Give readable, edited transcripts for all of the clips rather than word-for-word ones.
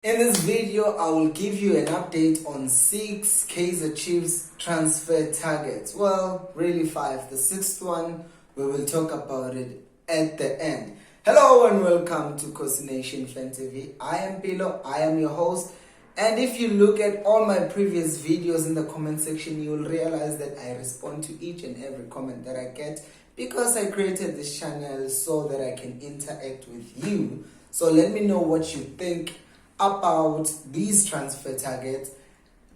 In this video, I will give you an update on 6 Kaizer Chiefs transfer targets. Well, really 5. The 6th one, we will talk about it at the end. Hello and welcome to Khosi Nation Fan TV. I am Pilo, I am your host. And if you look at all my previous videos in the comment section, you will realize that I respond to each and every comment that I get because I created this channel so that I can interact with you. So let me know what you think about these transfer targets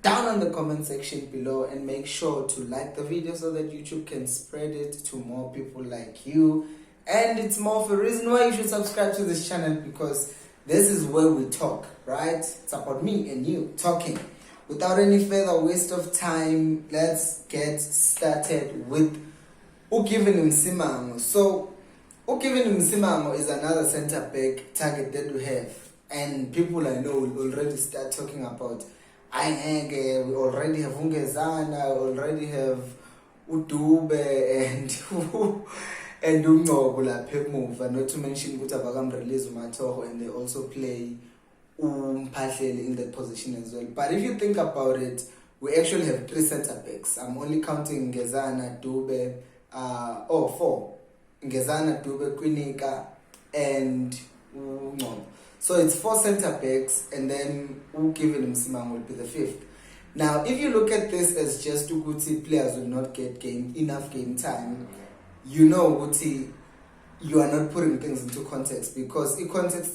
down in the comment section below, and make sure to like the video so that YouTube can spread it to more people like you. And it's more of a reason why you should subscribe to this channel, because this is where we talk, right? It's about me and you talking. Without any further waste of time, let's get started with Ukivin Msimango. So Ukivin Msimango is another center back target that we have. And people I know will already start talking about Ayenge, we already have Ungezana, we already have Udube and Ungobo lapha emuva, not to mention ukuthi abakamrelease uMathoho, and they also play Mphahlele in that position as well. But if you think about it, we actually have 3 center backs. I'm only counting Ngezana, Dube, 4. Ngezana, Dube, Kwinika, and Ungobo. So it's 4 center backs, and then Ukivin Msimango will be the 5th. Now, if you look at this as just Uguti players will not get enough game time, you know Uguti, you are not putting things into context, because in context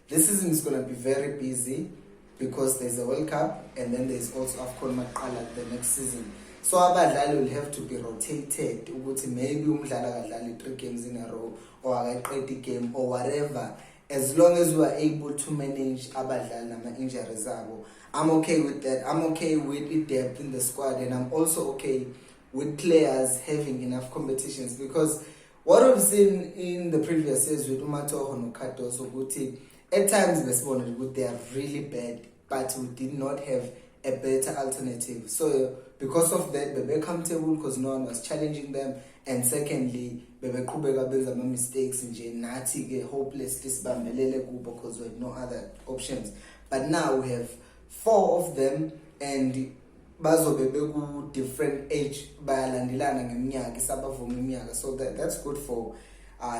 this season is going to be very busy because there's a World Cup and then there's also AFCON Maqala the next season. So abadlali will have to be rotated. Uguti maybe umdlala kadlali 3 games in a row, or a 30 game, or whatever. As long as we are able to manage abadlali nama injuries zabo, I'm okay with that. I'm okay with the depth in the squad, and I'm also okay with players having enough competitions, because what we've seen in the previous years with uMathoho and Okato, so at times they are really bad, but we did not have a better alternative. So because of that, they were comfortable because no one was challenging them, and secondly, bebeqhubeka benza ama mistakes nje nathi ke hopelessly sibambelele kubo because we had no other options. But now we have 4 of them, and bazobe beku different age, bayalandelana ngeminyaka, isabavuma iminyaka, so that's good for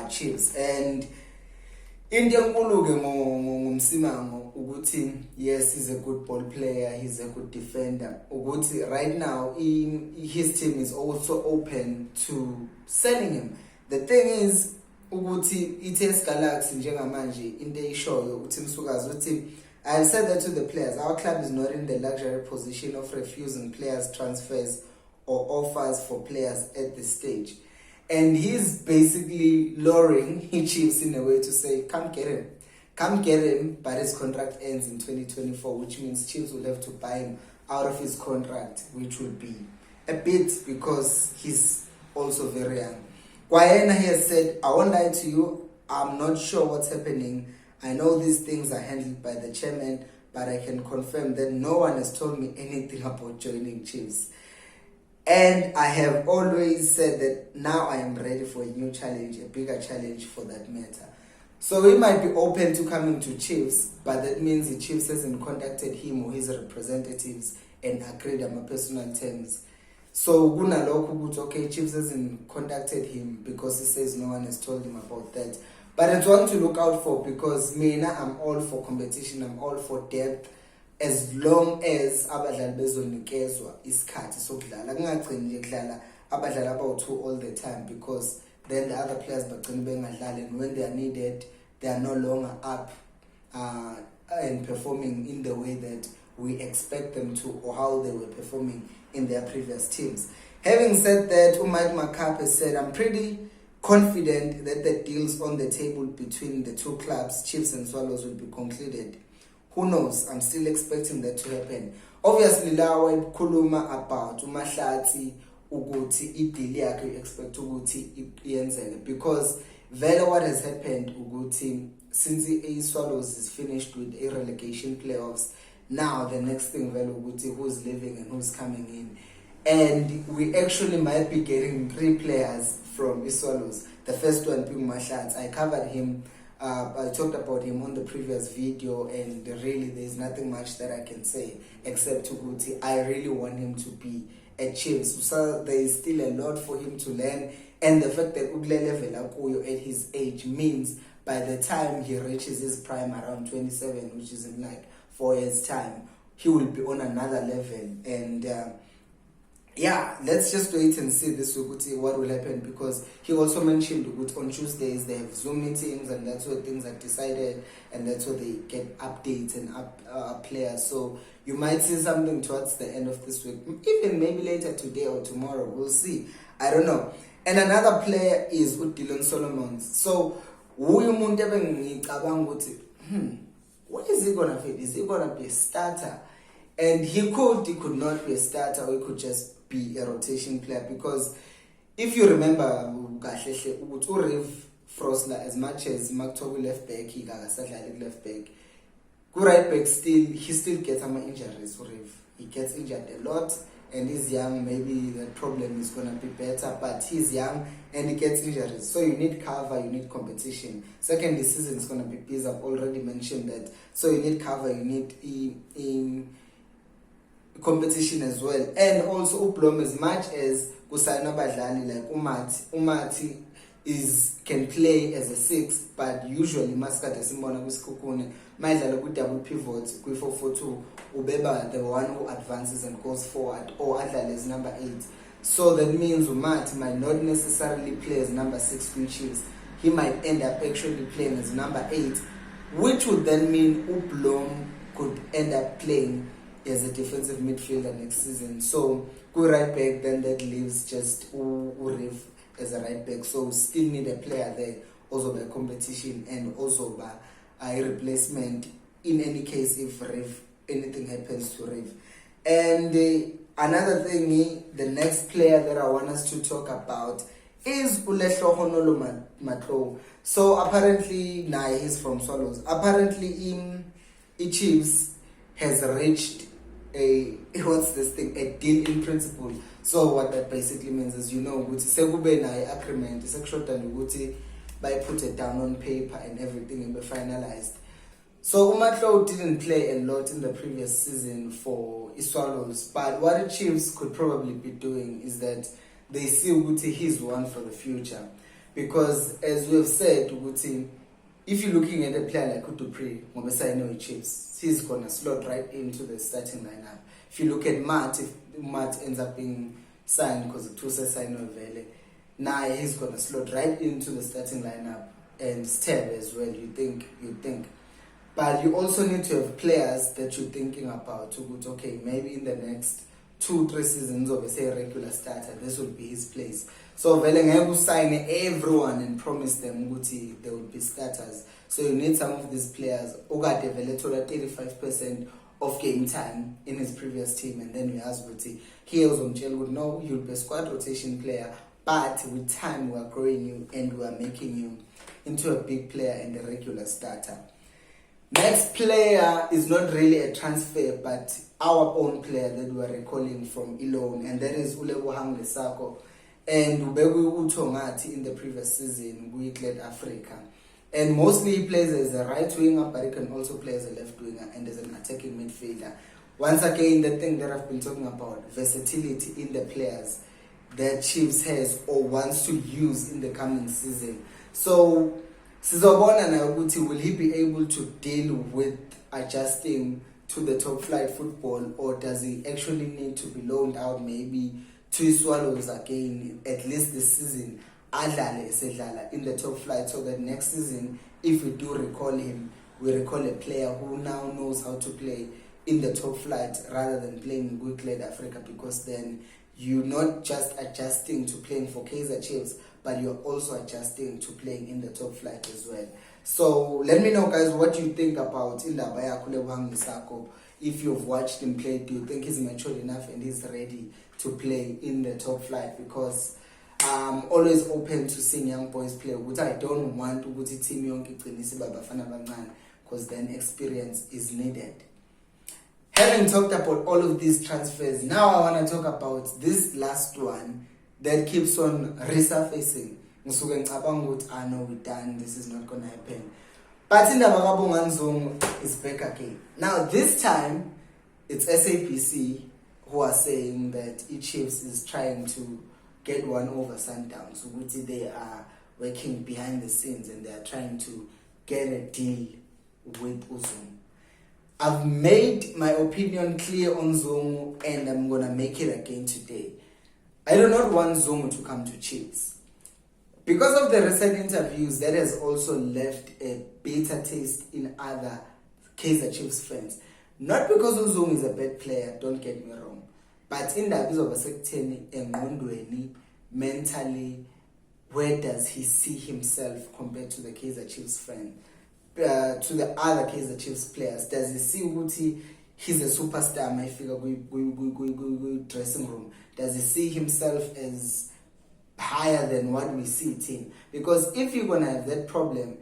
Chiefs. And into enkulu ke ngomsimango ukuthi yes, he's a good ball player, he's a good defender. Ukuthi right now his team is also open to selling him. The thing is ukuthi iTS Galaxy njengamanje into eyishoyo uthi Msukazi uthi, I've said that to the players, our club is not in the luxury position of refusing players transfers or offers for players at this stage. And he's basically luring Chiefs in a way to say, come get him, but his contract ends in 2024, which means Chiefs will have to buy him out of his contract, which would be a bit, because he's also very young. Kwayena, he has said, I won't lie to you, I'm not sure what's happening. I know these things are handled by the chairman, but I can confirm that no one has told me anything about joining Chiefs. And I have always said that now I am ready for a new challenge, a bigger challenge for that matter. So he might be open to coming to Chiefs, but that means the Chiefs hasn't contacted him or his representatives and agreed on my personal terms. So okay, Chiefs hasn't contacted him because he says no one has told him about that. But it's one to look out for, because I'm all for competition, I'm all for depth, as long as abadlali bezonikezwa isikhathi sokudlala, kungagcini nje kudlala abadlali abawu-2 all the time, because then the other players bagcina bengadlali, and when they are needed they are no longer up and performing in the way that we expect them to, or how they were performing in their previous teams. Having said that, Mike McCarthy said, I'm pretty confident that the deals on the table between the 2 clubs, Chiefs and Swallows, will be concluded. Who knows? I'm still expecting that to happen. Obviously, lawa ikhuluma about uMahlatsi ukuthi ideal yakhe expect ukuthi iyenzeke, because vele what has happened ukuthi since Swallows is finished with a relegation playoffs, now the next thing vele ukuthi who's leaving and who's coming in. And we actually might be getting 3 players from Swallows. The first one being Mahlatsi. I covered him I talked about him on the previous video, and really there's nothing much that I can say except Tuguti. I really want him to be at Chiefs. So there is still a lot for him to learn, and the fact that Ugle level akuyo at his age means by the time he reaches his prime around 27, which is in like 4 years time, he will be on another level. And yeah, let's just wait and see this week what will happen, because he also mentioned on Tuesdays they have Zoom meetings, and that's where things are decided, and that's where they get updates and players. So you might see something towards the end of this week, even maybe later today or tomorrow. We'll see. I don't know. And another player is Dylan Solomon. So what is he gonna fit? Is he gonna be a starter? And he could not be a starter, or he could just be a rotation player, because if you remember Rev Frosler, as much as Maktobu left back, he got left back, right back he still gets some injuries. He gets injured a lot, and he's young. Maybe the problem is gonna be better, but he's young and he gets injuries. So you need cover, you need competition. Second, the season is gonna be busy. I've already mentioned that. So you need cover, you need in competition as well. And also Ublom, as much as Kusana Badlali, like Umati can play as a 6, but usually Mascata Simona Wiskukune Maidala with double pivot, Kui 4-4-2, Ubeba the one who advances and goes forward, or Adlal is number 8. So that means Umati might not necessarily play as number 6, which is he might end up actually playing as number 8, which would then mean Ublom could end up playing as a defensive midfielder next season. So go right back, then that leaves just Uriv as a right back. So still need a player there, also by competition, and also by a replacement in any case if anything happens to Riv. And another thing, the next player that I want us to talk about is Ulehlo Honolo Matlo. So apparently, he's from Swallows. Apparently, Chiefs has reached a deal in principle. So what that basically means is, agreement, it's actually by put it down on paper and everything and be finalized. So Umatlo didn't play a lot in the previous season for Swallows, but what the Chiefs could probably be doing is that they see Uguti he's one for the future. Because as we have said, Uguti, if you're looking at a player like Utupri, Mobesaino Chiefs, he's gonna slot right into the starting lineup. If you look at Matt, if Matt ends up being signed because of Tusa Saino Vele, he's gonna slot right into the starting lineup, and Steb as well, you think. But you also need to have players that you're thinking about to go, okay, maybe in the next 2-3 seasons of a regular starter, this will be his place. So Vele will sign everyone and promise them Guti they will be starters. So you need some of these players. Oga developed 35% of game time in his previous team, and then we ask Guti, he also would know you'll be a squad rotation player, but with time we are growing you and we are making you into a big player and a regular starter. Next player is not really a transfer, but our own player that we are recalling from Ilong, and that is Ulebohang Lesako. And Ubegu Utongati in the previous season, we played Africa. And mostly he plays as a right winger, but he can also play as a left winger and as an attacking midfielder. Once again, the thing that I've been talking about, versatility in the players that Chiefs has or wants to use in the coming season. So, Sizobona Naguti, will he be able to deal with adjusting to the top flight football, or does he actually need to be loaned out maybe to Swallows again, at least this season, Adlale in the top flight, so that next season, if we do recall him, we recall a player who now knows how to play in the top flight rather than playing in Good Glad Africa, because then you're not just adjusting to playing for Kaizer Chiefs, but you're also adjusting to playing in the top flight as well. So let me know, guys, what you think about Indabaya Kulewang Misako. If you've watched him play, do you think he's mature enough and he's ready to play in the top flight? Because I'm always open to seeing young boys play. But I don't want to go to Team Young because then experience is needed. Having talked about all of these transfers, now I want to talk about this last one that keeps on resurfacing. I know we're done, this is not going to happen. But in the Vagabongan Zone is back again. Now this time, it's SABC who are saying that Chiefs is trying to get one over Sundowns. So they are working behind the scenes and they are trying to get a deal with Uzungu. I've made my opinion clear on Zungu and I'm gonna make it again today. I do not want Zungu to come to Chiefs. Because of the recent interviews, that has also left a bitter taste in other Kaizer Chiefs fans. Not because Uzungu is a bad player, don't get me wrong. But in the abyss of a secteni and mentally, where does he see himself compared to the Kaizer Chiefs friend? To the other Kaizer Chiefs players? Does he see Uti he's a superstar, my figure dressing room? Does he see himself as higher than what we see it in? Because if you're gonna have that problem,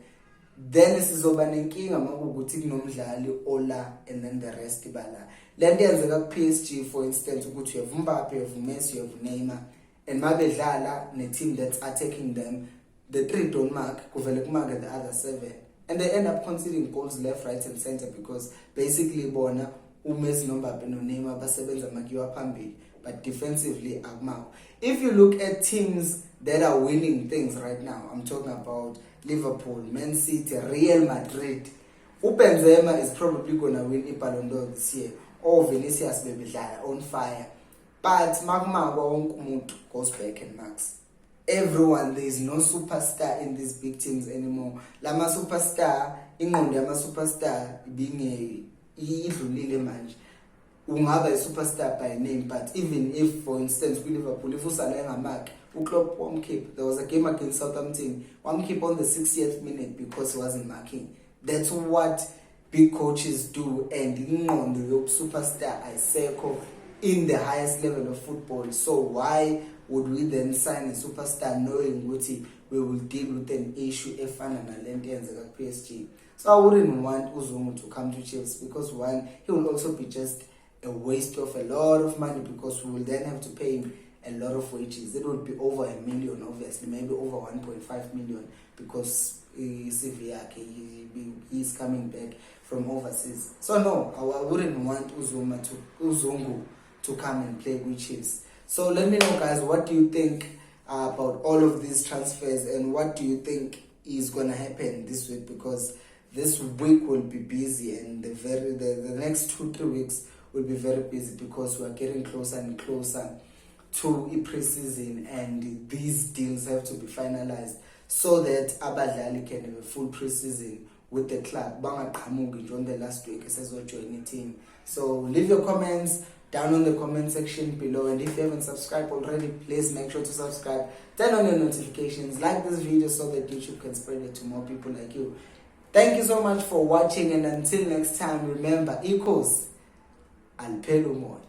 then sizoba nenkinga makuthi kunomdlali ola and then the rest ibala. Le nto yenzeka PSG, for instance, ukuthi you have Mbappe, you have Messi, you have Neymar, and mabedlala ne team that's attacking them, the three don't mark, kuvele kumark the other seven, and they end up conceding goals left, right and center because basically bona uMessi noMbappe no Neymar basebenza makiwa phambili, but defensively akumakho. If you look at teams that are winning things right now, I'm talking about Liverpool, Man City, Real Madrid. Benzema is probably going to win a Ballon d'Or this year. Or Vinicius Bebedala on fire. But Magma goes back and marks. Everyone, there is no superstar in these big teams anymore. Lama superstar, ingqondo yama superstar being idlulile manje. Ungaba a superstar by name, but even if, for instance, with Liverpool, if usala mark, Klopp one keep. There was a game against Southampton, one keep on the 60th minute because he wasn't marking. That's what big coaches do, and on the superstar Iseko in the highest level of football. So why would we then sign a superstar knowing what we will deal with an issue efana nalento yenzeka PSG? So I wouldn't want Uzungu to come to Chiefs because one, he will also be just a waste of a lot of money because we will then have to pay him a lot of wages. It would be over $1 million, obviously, maybe over 1.5 million because he's coming back from overseas. So no, I wouldn't want Uzungu to come and play with Chiefs. So let me know, guys, what do you think about all of these transfers and what do you think is going to happen this week? Because this week will be busy and the next 2-3 weeks will be very busy because we are getting closer and closer to a pre-season and these deals have to be finalized so that abadlali can have a full pre-season with the club. Bangaqhamuki on the last week as well join the team. So leave your comments down on the comment section below, and if you haven't subscribed already, please make sure to subscribe, turn on your notifications, like this video so that YouTube can spread it to more people like you. Thank you so much for watching, and until next time, remember, equals Alpelo more.